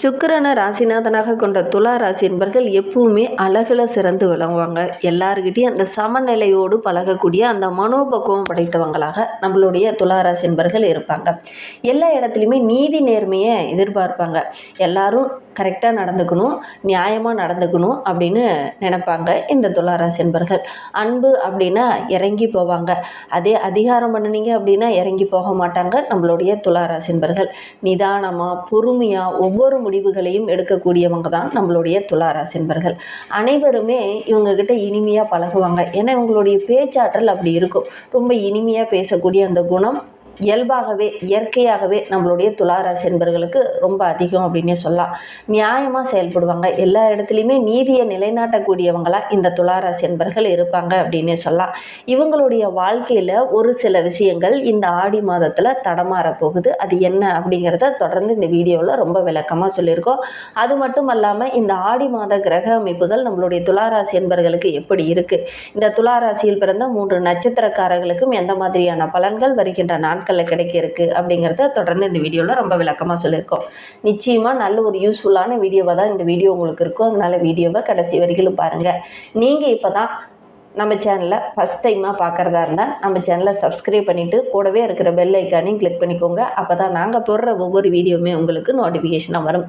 சுக்கிரனை ராசிநாதனாக கொண்ட துலா ராசி என்பர்கள் எப்பவுமே அழகுல சிறந்து விளங்குவாங்க. எல்லாருக்கிட்டையும் அந்த சமநிலையோடு பழகக்கூடிய அந்த மனோபக்குவம் படைத்தவங்களாக நம்மளுடைய துலா ராசி என்பர்கள் இருப்பாங்க. எல்லா இடத்துலையுமே நீதி நேர்மையை எதிர்பார்ப்பாங்க. எல்லாரும் கரெக்டாக நடந்துக்கணும், நியாயமாக நடந்துக்கணும் அப்படின்னு நினைப்பாங்க இந்த துலா ராசி என்பர்கள். அன்பு அப்படின்னா இறங்கி போவாங்க. அதே அதிகாரம் பண்ணினீங்க அப்படின்னா இறங்கி போக மாட்டாங்க நம்மளுடைய துலா ராசி என்பர்கள். நிதானமாக பொறுமையாக ஒவ்வொரு முடிவுகளையும் எடுக்கக்கூடியவங்க தான் நம்மளுடைய துலா ராசி என்பர்கள். அனைவருமே இவங்ககிட்ட இனிமையாக பழகுவாங்க. ஏன்னா இவங்களுடைய பேச்சாற்றல் அப்படி இருக்கும். ரொம்ப இனிமையாக பேசக்கூடிய அந்த குணம் இயல்பாகவே இயற்கையாகவே நம்மளுடைய துலா ராசி என்பர்களுக்கு ரொம்ப அதிகம் அப்படின்னே சொல்லலாம். நியாயமாக செயல்படுவாங்க. எல்லா இடத்துலையுமே நீதியை நிலைநாட்டக்கூடியவங்களாக இந்த துலா ராசி என்பர்கள் இருப்பாங்க அப்படின்னே சொல்லலாம். இவங்களுடைய வாழ்க்கையில் ஒரு சில விஷயங்கள் இந்த ஆடி மாதத்தில் தடமாற போகுது. அது என்ன அப்படிங்கிறத தொடர்ந்து இந்த வீடியோவில் ரொம்ப விளக்கமாக சொல்லியிருக்கோம். அது மட்டும் இல்லாமல் இந்த ஆடி மாத கிரக அமைப்புகள் நம்மளுடைய துலா ராசி என்பர்களுக்கு எப்படி இருக்குது, இந்த துலா ராசியில் பிறந்த 3 நட்சத்திரக்காரர்களுக்கும் எந்த மாதிரியான பலன்கள் வருகின்ற நாட்கள் கிடைக்க இருக்கு அப்படிங்கிறத தொடர்ந்து இந்த வீடியோவில் ரொம்ப விளக்கமாக சொல்லியிருக்கோம். நிச்சயமாக நல்ல ஒரு யூஸ்ஃபுல்லான வீடியோவாக தான் இந்த வீடியோ உங்களுக்கு இருக்கும். அதனால் வீடியோவை கடைசி வரைக்கும் பாருங்கள். நீங்கள் இப்போ தான் நம்ம சேனலில் ஃபஸ்ட் டைமாக பார்க்குறதா இருந்தால் நம்ம சேனலை சப்ஸ்கிரைப் பண்ணிவிட்டு கூடவே இருக்கிற பெல் ஐக்கானையும் கிளிக் பண்ணிக்கோங்க. அப்போ தான் நாங்கள் போடுற ஒவ்வொரு வீடியோவுமே உங்களுக்கு நோட்டிஃபிகேஷனாக வரும்.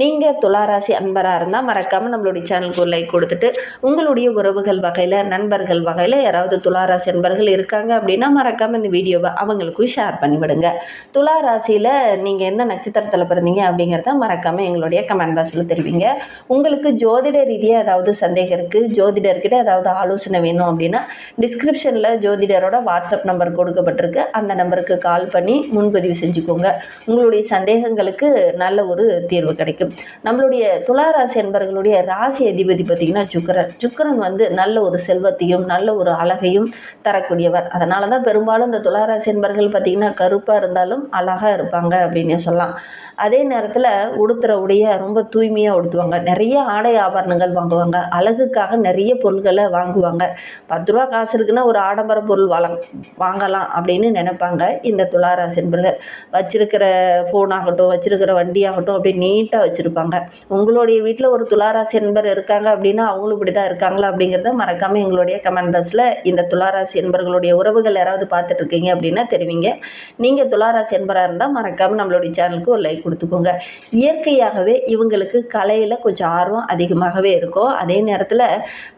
நீங்கள் துளாராசி அன்பராக இருந்தால் மறக்காமல் நம்மளுடைய சேனலுக்கு ஒரு லைக் கொடுத்துட்டு, உங்களுடைய உறவுகள் வகையில் நண்பர்கள் வகையில் யாராவது துளாராசி அன்பர்கள் இருக்காங்க அப்படின்னா மறக்காமல் இந்த வீடியோவை அவங்களுக்கும் ஷேர் பண்ணிவிடுங்க. துளாராசியில் நீங்கள் எந்த நட்சத்திரத்தில் பிறந்தீங்க அப்படிங்கிறத மறக்காமல் எங்களுடைய கமெண்ட் பாக்ஸில் தெரிவிங்க. உங்களுக்கு ஜோதிட ரீதியாக ஏதாவது சந்தேகம் இருக்குது, ஜோதிடர்கிட்ட ஏதாவது ஆலோசனை வேணும் அப்படின்னா டிஸ்கிரிப்ஷனில் ஜோதிடரோட வாட்ஸ்அப் நம்பர் கொடுக்கப்பட்டிருக்கு. அந்த நம்பருக்கு கால் பண்ணி முன்பதிவு செஞ்சுக்கோங்க. உங்களுடைய சந்தேகங்களுக்கு நல்ல ஒரு தீர்வு கிடைக்கும். நம்மளுடைய துளாராசி என்பவர்களுடைய ராசி அதிபதி பார்த்திங்கன்னா சுக்கிரன் நல்ல ஒரு செல்வத்தையும் நல்ல ஒரு அழகையும் தரக்கூடியவர். அதனால தான் பெரும்பாலும் இந்த துளாராசி என்பவர்கள் பார்த்திங்கன்னா கருப்பாக இருந்தாலும் அழகாக இருப்பாங்க அப்படின்னு சொல்லலாம். அதே நேரத்தில் உடுத்துகிற உடைய ரொம்ப தூய்மையாக உடுத்துவாங்க. நிறைய ஆடை ஆபரணங்கள் வாங்குவாங்க. அழகுக்காக நிறைய பொருள்களை வாங்குவாங்க. 10 ரூபா காசு இருக்குன்னா ஒரு ஆடம்பர பொருள் வாங்கலாம் அப்படின்னு நினைப்பாங்க இந்த துளாராசி என்பர்கள். வச்சிருக்கிற ஃபோன் ஆகட்டும், வச்சிருக்கிற வண்டி ஆகட்டும் அப்படி நீட்டாக வச்சுருப்பாங்க. உங்களுடைய வீட்டில் ஒரு துளாராசி என்பர் இருக்காங்க அப்படின்னா அவங்களும் இப்படி தான் இருக்காங்களா அப்படிங்கிறத மறக்காமல் எங்களுடைய கமெண்ட் பாக்ஸில் இந்த துளாராசி என்பர்களுடைய உறவுகள் யாராவது பார்த்துட்டு இருக்கீங்க அப்படின்னா தெரிவிங்க. நீங்கள் துளாராசி என்பராக இருந்தால் மறக்காமல் நம்மளுடைய சேனலுக்கு ஒரு லைக் கொடுத்துக்கோங்க. இயற்கையாகவே இவங்களுக்கு கலையில் கொஞ்சம் ஆர்வம் அதிகமாகவே இருக்கும். அதே நேரத்தில்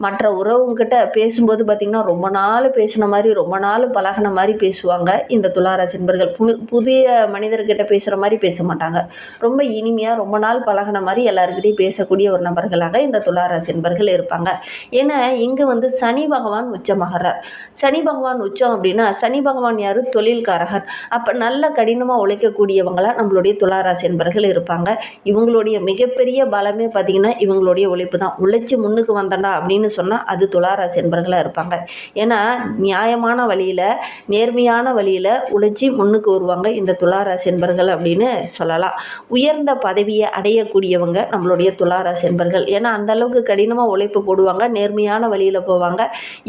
மற்ற உறவுங்கிட்ட பேசும்போது பார்த்திங்கன்னா ரொம்ப நாள் பேசின மாதிரி ரொம்ப நாள் பழகின மாதிரி பேசுவாங்க இந்த துளாராசி என்பர்கள். புதிய மனிதர்கிட்ட பேசுகிற மாதிரி பேச மாட்டாங்க. ரொம்ப இனிமையாக ரொம்ப நாள் பழகின மாதிரி எல்லாருக்கிட்டையும் பேசக்கூடிய ஒரு நபர்களாக இந்த துளாராசி என்பர்கள் இருப்பாங்க. ஏன்னா இங்கே சனி பகவான் உச்சமாகிறார். சனி பகவான் உச்சம் அப்படின்னா சனி பகவான் யார்? தொழில்காரகர். அப்போ நல்ல கடினமாக உழைக்கக்கூடியவங்களாக நம்மளுடைய துளாராசி என்பர்கள் இருப்பாங்க. இவங்களுடைய மிகப்பெரிய பலமே பார்த்திங்கன்னா இவங்களுடைய உழைப்பு தான். உழைச்சி முன்னுக்கு வந்தண்டா அப்படின்னு சொன்னால் அது துளாராசி என்பர்களாக இருப்பாங்க. ஏன்னா நியாயமான வழியில் நேர்மையான வழியில் உழைச்சி முன்னுக்கு வருவாங்க இந்த துளாராசி என்பர்கள் அப்படின்னு சொல்லலாம். உயர்ந்த பதவியை அடையக்கூடியவங்க நம்மளுடைய துளாராசி என்பர்கள். ஏன்னா அந்த அளவுக்கு கடினமாக உழைப்பு போடுவாங்க, நேர்மையான வழியில் போவாங்க.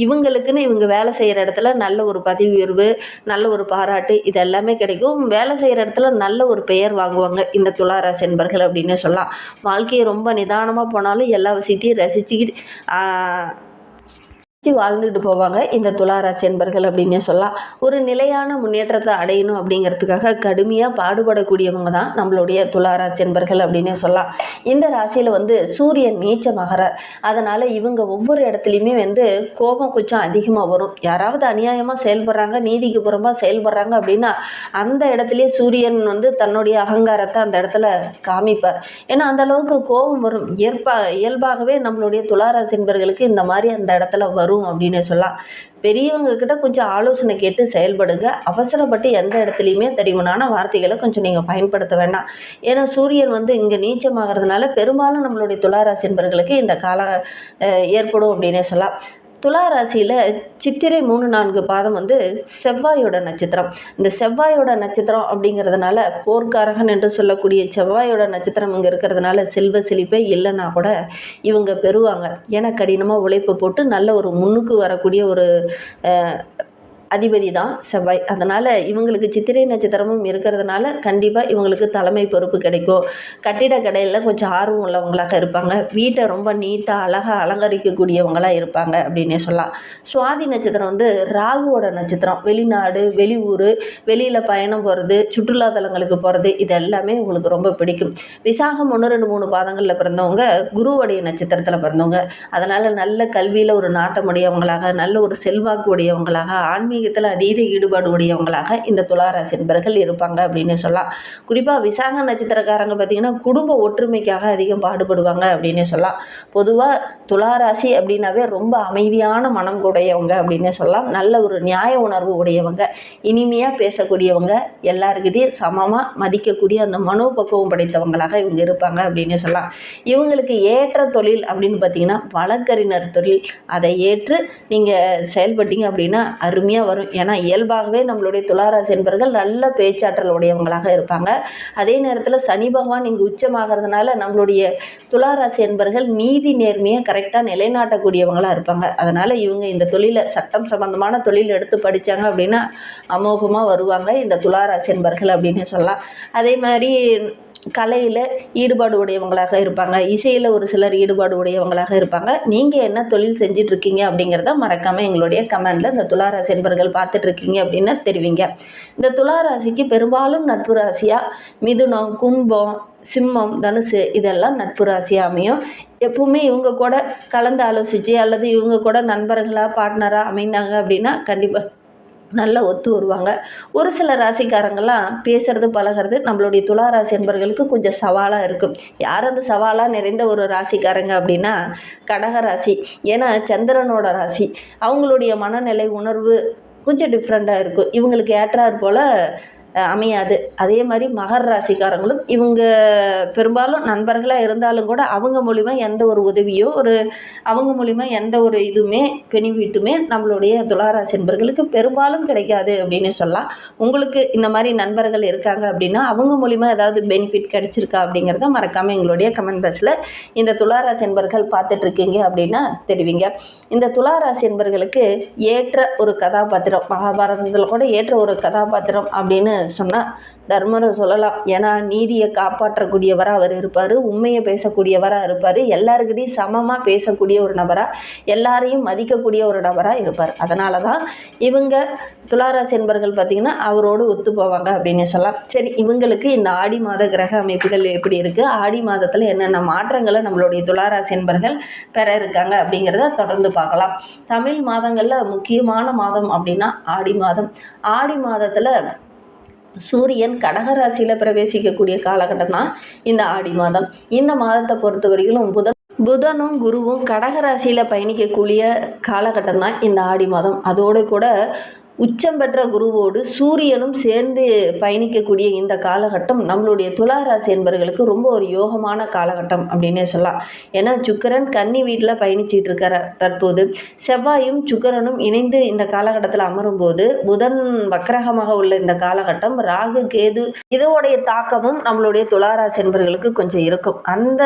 இவங்களுக்குன்னு இவங்க வேலை செய்கிற இடத்துல நல்ல ஒரு பதவி உயர்வு, நல்ல ஒரு பாராட்டு இது எல்லாமே கிடைக்கும். வேலை செய்கிற இடத்துல நல்ல ஒரு பெயர் வாங்குவாங்க இந்த துளாராசி என்பர்கள் அப்படின்னு சொல்லலாம். வாழ்க்கையை ரொம்ப நிதானமாக போனாலும் எல்லா விஷயத்தையும் ரசிச்சுக்கிட்டு வாழ்ந்துட்டு போவாங்க இந்த துளாராசி என்பர்கள் அப்படின்னு சொல்லலாம். ஒரு நிலையான முன்னேற்றத்தை அடையணும் அப்படிங்கிறதுக்காக கடுமையாக பாடுபடக்கூடியவங்க தான் நம்மளுடைய துளாராசி என்பர்கள் அப்படின்னு சொல்லலாம். இந்த ராசியில் சூரியன் நீச்சமாகிறார். அதனால் இவங்க ஒவ்வொரு இடத்துலையுமே கோபம் கொஞ்சம் அதிகமாக வரும். யாராவது அநியாயமாக செயல்படுறாங்க, நீதிக்கு புறம்பாக செயல்படுறாங்க அப்படின்னா அந்த இடத்துலையே சூரியன் தன்னுடைய அகங்காரத்தை அந்த இடத்துல காமிப்பார். ஏன்னா அந்த அளவுக்கு கோபம் வரும். இயல்பாகவே நம்மளுடைய துளாராசி என்பர்களுக்கு இந்த மாதிரி அந்த இடத்துல வரும் அப்படின்னு சொல்லலாம். பெரியவங்க கிட்ட கொஞ்சம் ஆலோசனை கேட்டு செயல்படுங்க. அவசரப்பட்டு எந்த இடத்துலையுமே தெளிவான வார்த்தைகளை கொஞ்சம் நீங்கள் பயன்படுத்த வேண்டாம். ஏன்னா சூரியன் இங்கே நீச்சமாகிறதுனால பெரும்பாலும் நம்மளுடைய துளாராசி என்பர்களுக்கு இந்த காலம் ஏற்படும் அப்படின்னே சொல்லலாம். துளாராசியில் சித்திரை 3-4 பாதம் செவ்வாயோட நட்சத்திரம். இந்த செவ்வாயோட நட்சத்திரம் அப்படிங்கிறதுனால போர்க்காரகன் என்று சொல்லக்கூடிய செவ்வாயோட நட்சத்திரம் இங்கே இருக்கிறதுனால செல்வ செழிப்பே இல்லைன்னா கூட இவங்க பெறுவாங்க. ஏன்னா கடினமாக உழைப்பு போட்டு நல்ல ஒரு முன்னுக்கு வரக்கூடிய ஒரு அதிபதி தான் செவ்வாய். அதனால் இவங்களுக்கு சித்திரை நட்சத்திரமும் இருக்கிறதுனால கண்டிப்பாக இவங்களுக்கு தலைமை பொறுப்பு கிடைக்கும். கட்டிடக்கலையில் கொஞ்சம் ஆர்வம் உள்ளவங்களாக இருப்பாங்க. வீட்டை ரொம்ப நீட்டாக அழகாக அலங்கரிக்கக்கூடியவங்களாக இருப்பாங்க அப்படின்னே சொல்லலாம். சுவாதி நட்சத்திரம் வந்து ராகுவோட நட்சத்திரம். வெளிநாடு, வெளியூர், வெளியில் பயணம் போகிறது, சுற்றுலாத்தலங்களுக்கு போகிறது, இது எல்லாமே உங்களுக்கு ரொம்ப பிடிக்கும். விசாகம் 1, 2, 3 பாதங்களில் பிறந்தவங்க குருவுடைய நட்சத்திரத்தில் பிறந்தவங்க. அதனால் நல்ல கல்வியில் ஒரு நாட்டமுடையவங்களாக, நல்ல ஒரு செல்வாக்கு உடையவங்களாக, ஆன்மீகத்தில் அதீத ஈடுபாடு உடையவங்களாக இந்த துளாராசி என்பர்கள் இருப்பாங்க அப்படின்னு சொல்லலாம். குறிப்பாக விசாக நட்சத்திரக்காரங்க பார்த்திங்கன்னா குடும்ப ஒற்றுமைக்காக அதிகம் பாடுபடுவாங்க அப்படின்னு சொல்லலாம். பொதுவாக துளாராசி அப்படின்னாவே ரொம்ப அமைதியான மனம் உடையவங்க அப்படின்னு சொல்லலாம். நல்ல ஒரு நியாய உணர்வு உடையவங்க, இனிமையாக பேசக்கூடியவங்க, எல்லாருக்கிட்டையும் சமமாக மதிக்கக்கூடிய அந்த மனோபக்குவம் படைத்தவங்களாக இவங்க இருப்பாங்க அப்படின்னு சொல்லலாம். இவங்களுக்கு ஏற்ற தொழில் அப்படின்னு பார்த்திங்கன்னா வழக்கறிஞர் தொழில். அதை ஏற்று நீங்கள் செயல்பட்டீங்க அப்படின்னா அருமையாக வரும். ஏன்னா இயல்பாகவே நம்மளுடைய துளாராசி என்பர்கள் நல்ல பேச்சாற்றல் உடையவங்களாக இருப்பாங்க. அதே நேரத்தில் சனி பகவான் இங்கு உச்சமாகிறதுனால நம்மளுடைய துளாராசி என்பர்கள் நீதி நேர்மையை கரெக்டாக நிலைநாட்டக்கூடியவங்களாக இருப்பாங்க. அதனால் இவங்க இந்த தொழிலை, சட்டம் சம்பந்தமான தொழில் எடுத்து படித்தாங்க அப்படின்னா அமோகமாக வருவாங்க இந்த துளாராசி என்பர்கள் அப்படின்னு சொல்லலாம். அதே மாதிரி கலையில் ஈடுபாடு உடையவங்களாக இருப்பாங்க. இசையில் ஒரு சிலர் ஈடுபாடு உடையவங்களாக இருப்பாங்க. நீங்கள் என்ன தொழில் செஞ்சிட்ருக்கீங்க அப்படிங்கிறத மறக்காமல் எங்களுடைய கமெண்டில் இந்த துளாராசி என்பர்கள் பார்த்துட்ருக்கீங்க அப்படின்னு தெரிவிங்க. இந்த துளாராசிக்கு பெரும்பாலும் நட்பு ராசியாக மிதுனம், கும்பம், சிம்மம், தனுசு இதெல்லாம் நட்பு ராசியாக அமையும். எப்பவுமே இவங்க கூட கலந்து ஆலோசித்து அல்லது இவங்க கூட நண்பர்களாக பார்ட்னராக அமைந்தாங்க அப்படின்னா கண்டிப்பாக நல்லா ஒத்து வருவாங்க. ஒரு சில ராசிக்காரங்கள்லாம் பேசுகிறது பழகிறது நம்மளுடைய துளாராசி என்பர்களுக்கு கொஞ்சம் சவாலாக இருக்கும். யார் அந்த சவாலாக நிறைந்த ஒரு ராசிக்காரங்க அப்படின்னா கடக ராசி. ஏன்னா சந்திரனோட ராசி. அவங்களுடைய மனநிலை, உணர்வு கொஞ்சம் டிஃப்ரெண்ட்டாக இருக்கும். இவங்களுக்கு ஏற்றாற் போல் அமையாது. அதே மாதிரி மகர ராசிக்காரங்களும் இவங்க பெரும்பாலும் நண்பர்களாக இருந்தாலும் கூட அவங்க மூலிமா எந்த ஒரு உதவியோ அவங்க மூலிமா எந்த ஒரு இதுவுமே பெனிஃபிட்டுமே நம்மளுடைய துளாராசி என்பர்களுக்கு பெரும்பாலும் கிடைக்காது அப்படின்னு சொல்லலாம். உங்களுக்கு இந்த மாதிரி நண்பர்கள் இருக்காங்க அப்படின்னா அவங்க மூலிமா ஏதாவது பெனிஃபிட் கிடைச்சிருக்கா அப்படிங்கிறத மறக்காமல் எங்களுடைய கமெண்ட் பாக்ஸில் இந்த துளாராசி என்பர்கள் பார்த்துட்ருக்கீங்க அப்படின்னா தெரிவிங்க. இந்த துளாராசி என்பர்களுக்கு ஏற்ற ஒரு கதாபாத்திரம், மகாபாரதத்தில் கூட ஏற்ற ஒரு கதாபாத்திரம் அப்படின்னு சொன்னால் தர்மரை சொல்லலாம். ஏன்னா நீதியை காப்பாற்றக்கூடியவராக அவர் இருப்பார், உண்மையை பேசக்கூடியவராக இருப்பார், எல்லாருக்கிட்டையும் சமமாக பேசக்கூடிய ஒரு நபராக, எல்லாரையும் மதிக்கக்கூடிய ஒரு நபராக இருப்பார். அதனால தான் இவங்க துளாராசி என்பர்கள் பார்த்திங்கன்னா அவரோடு ஒத்து போவாங்க அப்படின்னு சொல்லலாம். சரி, இவங்களுக்கு இந்த ஆடி மாத கிரக அமைப்புகள் எப்படி இருக்குது, ஆடி மாதத்தில் என்னென்ன மாற்றங்களை நம்மளுடைய துளாராசி என்பர்கள் பெற இருக்காங்க அப்படிங்கிறத தொடர்ந்து பார்க்கலாம். தமிழ் மாதங்களில் முக்கியமான மாதம் அப்படின்னா ஆடி மாதம். ஆடி மாதத்தில் சூரியன் கடகராசியில் பிரவேசிக்கக்கூடிய காலகட்டம் தான் இந்த ஆடி மாதம். இந்த மாதத்தை பொறுத்த வரைக்கும் புதனும் குருவும் கடகராசியில் பயணிக்கக்கூடிய காலகட்டம் தான் இந்த ஆடி மாதம். அதோடு கூட உச்சம் பெற்ற குருவோடு சூரியனும் சேர்ந்து பயணிக்கக்கூடிய இந்த காலகட்டம் நம்மளுடைய துளாராசி என்பவர்களுக்கு ரொம்ப ஒரு யோகமான காலகட்டம் அப்படின்னே சொல்லலாம். ஏன்னா சுக்கிரன் கன்னி வீட்டில் பயணிச்சிட்டு இருக்கிற தற்போது செவ்வாயும் சுக்கிரனும் இணைந்து இந்த காலகட்டத்தில் அமரும்போது புதன் வக்ரகமாக உள்ள இந்த காலகட்டம் ராகு கேது இதோடைய தாக்கமும் நம்மளுடைய துளாராசி என்பவர்களுக்கு கொஞ்சம் இருக்கும். அந்த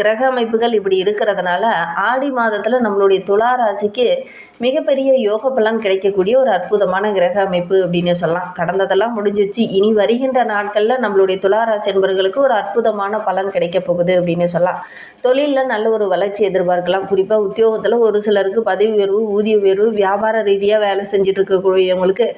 கிரக அமைப்புகள் இப்படி இருக்கிறதுனால ஆடி மாதத்தில் நம்மளுடைய துளாராசிக்கு மிகப்பெரிய யோக பலன் கிடைக்கக்கூடிய ஒரு அற்புதமான கிரக அமைப்பு அப்படின்னு சொல்லலாம். கடந்ததெல்லாம் முடிஞ்சிச்சு. இனி வருகின்ற நாட்களில் நம்மளுடைய துளாராசி என்பவர்களுக்கு ஒரு அற்புதமான பலன் கிடைக்க போகுது அப்படின்னு சொல்லலாம். தொழிலில் நல்ல ஒரு வளர்ச்சி எதிர்பார்க்கலாம். குறிப்பாக உத்தியோகத்தில் ஒரு சிலருக்கு பதவி உயர்வு, ஊதிய உயர்வு, வியாபார ரீதியாக வேலை செஞ்சுட்டு இருக்கக்கூடியவங்களுக்கு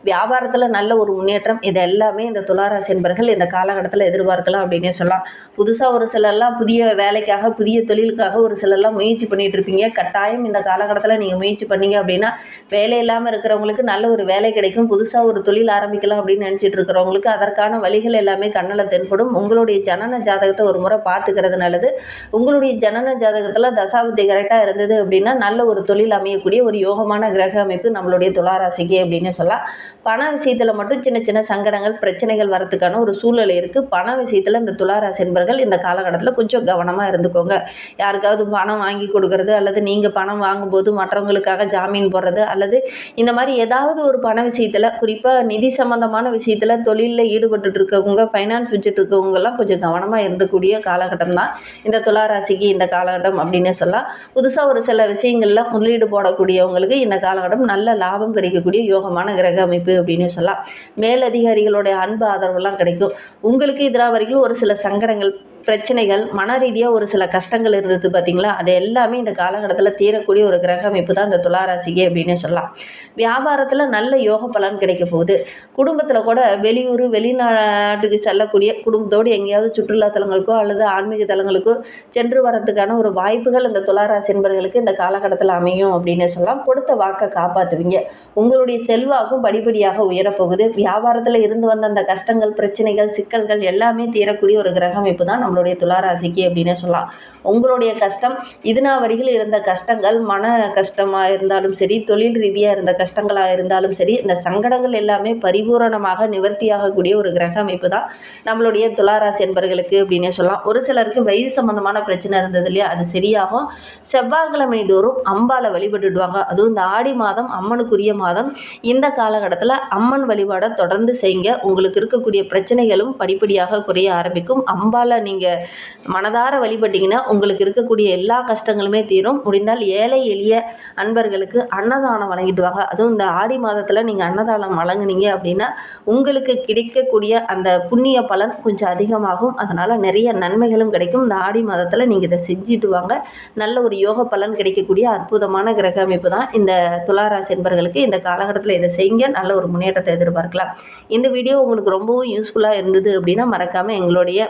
வியாபாரத்தில் நல்ல ஒரு முன்னேற்றம், இது எல்லாமே இந்த துளாராசி என்பவர்கள் இந்த காலகட்டத்தில் எதிர்பார்க்கலாம் அப்படின்னே சொல்லலாம். புதுசாக ஒரு சிலர்லாம் புதிய வேலைக்காக, புதிய தொழிலுக்காக ஒரு சிலர்லாம் முயற்சி பண்ணிகிட்டு இருப்பீங்க. கட்டாயம் இந்த காலகட்டத்தில் நீங்கள் முயற்சி பண்ணீங்க அப்படின்னா வேலை இல்லாமல் இருக்கிறவங்களுக்கு நல்ல ஒரு வேலை கிடைக்கும். புதுசாக ஒரு தொழில் ஆரம்பிக்கலாம் அப்படின்னு நினச்சிட்டு இருக்கிறவங்களுக்கு அதற்கான வழிகள் எல்லாமே கண்ணில் தென்படும். உங்களுடைய ஜனன ஜாதகத்தை ஒரு முறை பார்த்துக்கிறது நல்லது. உங்களுடைய ஜனன ஜாதகத்தில் தசாபுத்தி கரெக்டாக இருந்தது அப்படின்னா நல்ல ஒரு தொழில் அமையக்கூடிய ஒரு யோகமான கிரக அமைப்பு நம்மளுடைய துளாராசிக்கு அப்படின்னு சொல்லலாம். பண விஷயத்தில் மட்டும் சின்ன சின்ன சங்கடங்கள், பிரச்சனைகள் வரத்துக்கான ஒரு சூழ்நிலை இருக்குது. பண விஷயத்தில் இந்த துளாராசி என்பர்கள் இந்த காலகட்டத்தில் கொஞ்சம் கவனமாக இருந்துக்கோங்க. யாருக்காவது பணம் வாங்கி கொடுக்கறது அல்லது நீங்கள் பணம் வாங்கும்போது மற்றவங்களுக்காக ஜாமீன் போடுறது அல்லது இந்த மாதிரி ஏதாவது ஒரு பண விஷயத்தில், குறிப்பாக நிதி சம்மந்தமான விஷயத்தில் தொழிலில் ஈடுபட்டு இருக்கவங்க, ஃபைனான்ஸ் வச்சுட்டு இருக்கவங்கெல்லாம் கொஞ்சம் கவனமாக இருந்தக்கூடிய காலகட்டம் தான் இந்த துளாராசிக்கு இந்த காலகட்டம் அப்படின்னு சொல்லலாம். புதுசாக ஒரு சில விஷயங்களில் முதலீடு போடக்கூடியவங்களுக்கு இந்த காலகட்டம் நல்ல லாபம் கிடைக்கக்கூடிய யோகமான கிரக அமைப்பு அப்படின்னு சொல்லலாம். மேலதிகாரிகளுடைய அன்பு ஆதரவுலாம் கிடைக்கும். உங்களுக்கு இதனால் வரைக்கும் ஒரு சில சங்கடங்கள், பிரச்சனைகள், மன ரீதியாக ஒரு சில கஷ்டங்கள் இருந்தது பார்த்தீங்களா, அது எல்லாமே இந்த காலகட்டத்தில் தீரக்கூடிய ஒரு கிரக அமைப்பு தான் இந்த துளாராசிக்கு அப்படின்னு சொல்லலாம். வியாபாரத்தில் நல்ல யோக பலன் கிடைக்க போகுது. குடும்பத்தில் கூட வெளியூர், வெளிநாட்டுக்கு செல்லக்கூடிய குடும்பத்தோடு எங்கேயாவது சுற்றுலா தலங்களுக்கோ அல்லது ஆன்மீக தலங்களுக்கோ சென்று வரதுக்கான ஒரு வாய்ப்புகள் இந்த துளாராசி என்பவர்களுக்கு இந்த காலகட்டத்தில் அமையும் அப்படின்னு சொல்லலாம். கொடுத்த வாக்கை காப்பாற்றுவீங்க. உங்களுடைய செல்வாக்கும் படிப்படியாக உயரப்போகுது. வியாபாரத்தில் இருந்து வந்த அந்த கஷ்டங்கள், பிரச்சனைகள், சிக்கல்கள் எல்லாமே தீரக்கூடிய ஒரு கிரக அமைப்பு தான் நம்மளுடைய துளாராசிக்கு அப்படின்னு சொல்லலாம். உங்களுடைய கஷ்டம், இதுநாள் வரையில் இருந்த கஷ்டங்கள், மன கஷ்டமாக இருந்தாலும் சரி, தொழில் ரீதியாக இருந்த கஷ்டங்களாக இருந்தாலும் சரி, இந்த சங்கடங்கள் எல்லாமே பரிபூரணமாக நிவர்த்தியாகக்கூடிய ஒரு கிரக அமைப்பு தான் நம்மளுடைய துளாராசி என்பவர்களுக்கு அப்படின்னே சொல்லலாம். ஒரு சிலருக்கு வயது சம்பந்தமான பிரச்சனை இருந்தது இல்லையா, அது சரியாகும். செவ்வாய்க்கிழமை தோறும் அம்பாளை வழிபட்டுடுவாங்க. அதுவும் இந்த ஆடி மாதம் அம்மனுக்குரிய மாதம். இந்த காலகட்டத்தில் அம்மன் வழிபாடை தொடர்ந்து செய்யுங்க. உங்களுக்கு இருக்கக்கூடிய பிரச்சனைகளும் படிப்படியாக குறைய ஆரம்பிக்கும். அம்பாளை நீங்கள் மனதார வழிபட்டீங்கன்னா உங்களுக்கு இருக்கக்கூடிய எல்லா கஷ்டங்களுமே தீரும். முடிந்தால் ஏழை எளிய அன்பர்களுக்கு அன்னதானம் வழங்கிட்டு வாங்க. அதுவும் இந்த ஆடி மாதத்தில் நீங்கள் அன்னதானம் வழங்குனீங்க அப்படின்னா உங்களுக்கு கிடைக்கக்கூடிய அந்த புண்ணிய பலன் கொஞ்சம் அதிகமாகும். அதனால் நிறைய நன்மைகளும் கிடைக்கும். இந்த ஆடி மாதத்தில் நீங்கள் இதை செஞ்சுட்டு வாங்க. நல்ல ஒரு யோக பலன் கிடைக்கக்கூடிய அற்புதமான கிரக அமைப்பு தான் இந்த துளாராசி என்பவர்களுக்கு. இந்த காலகட்டத்தில் இதை செய்யுங்க. நல்ல ஒரு முன்னேற்றத்தை எதிர்பார்க்கலாம். இந்த வீடியோ உங்களுக்கு ரொம்பவும் யூஸ்ஃபுல்லாக இருந்தது அப்படின்னா மறக்காமல் எங்களுடைய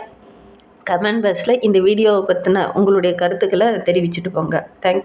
கமெண்ட் பாக்ஸில் இந்த வீடியோவை பற்றின உங்களுடைய கருத்துக்களை தெரிவிச்சுட்டு போங்க. தேங்க்யூ.